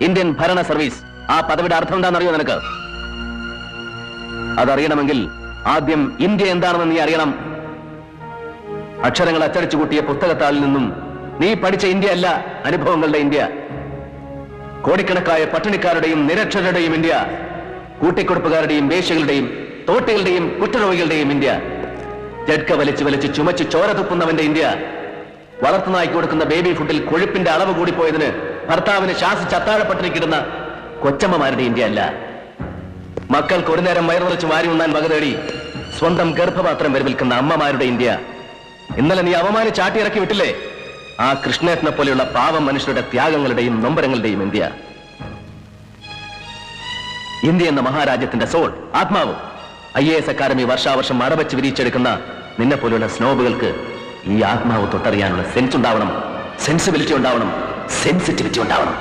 Indian ഭരണ service. ആ പദവിയുടെ അർത്ഥം എന്താണെന്നറിയോ നിനക്ക്? അതറിയണമെങ്കിൽ ആദ്യം ഇന്ത്യ എന്താണെന്ന് നീ അറിയണം. അക്ഷരങ്ങൾ അച്ചടിച്ചു കൂട്ടിയ പുസ്തകത്താളിൽ നിന്നും നീ പഠിച്ച ഇന്ത്യ അല്ല അനുഭവങ്ങളുടെ ഇന്ത്യ. കോടിക്കണക്കായ പട്ടിണിക്കാരുടെയും നിരക്ഷരരുടെയും ഇന്ത്യ, കൂട്ടിക്കൊടുപ്പുകാരുടെയും വേശ്യകളുടെയും തോട്ടികളുടെയും കുറ്റരോഗികളുടെയും ഇന്ത്യ, ജഡ്ക വലിച്ചു വലിച്ച് ചുമച്ച് ചോര തുപ്പുന്നവന്റെ ഇന്ത്യ, വളർത്തുനായ്ക്ക് കൊടുക്കുന്ന ബേബി ഫുഡിൽ കൊഴുപ്പിന്റെ അളവ് കൂടിപ്പോയതിന് ഭർത്താവിന് ശാസിച്ച് അത്താഴപ്പട്ടിണിക്കിടുന്ന കൊച്ചമ്മമാരുടെ ഇന്ത്യ അല്ല. മക്കൾക്ക് ഒരു നേരം വയറുറച്ച് വാരി ഉണ്ണാൻ വക തേടി സ്വന്തം ഗർഭപാത്രം വരവിൽക്കുന്ന അമ്മമാരുടെ ഇന്ത്യ. ഇന്നലെ നീ അവമാനിച്ച് ചാട്ടിയിറക്കി വിട്ടില്ലേ ആ കൃഷ്ണേട്ടനെ പോലെയുള്ള പാവം മനുഷ്യരുടെ ത്യാഗങ്ങളുടെയും നൊമ്പരങ്ങളുടെയും ഇന്ത്യ. ഇന്ത്യ എന്ന മഹാരാജ്യത്തിന്റെ സോൾ, ആത്മാവ്. IAS അക്കാദമി വർഷാവർഷം അടവച്ച് വിരിച്ചെടുക്കുന്ന നിന്നെ പോലെയുള്ള സ്നോബുകൾക്ക് ഈ ആത്മാവ് തൊട്ടറിയാനുള്ള സെൻസ് ഉണ്ടാവണം, സെൻസിബിലിറ്റി ഉണ്ടാവണം, സെൻസിറ്റിവിറ്റി ഉണ്ടാവണം.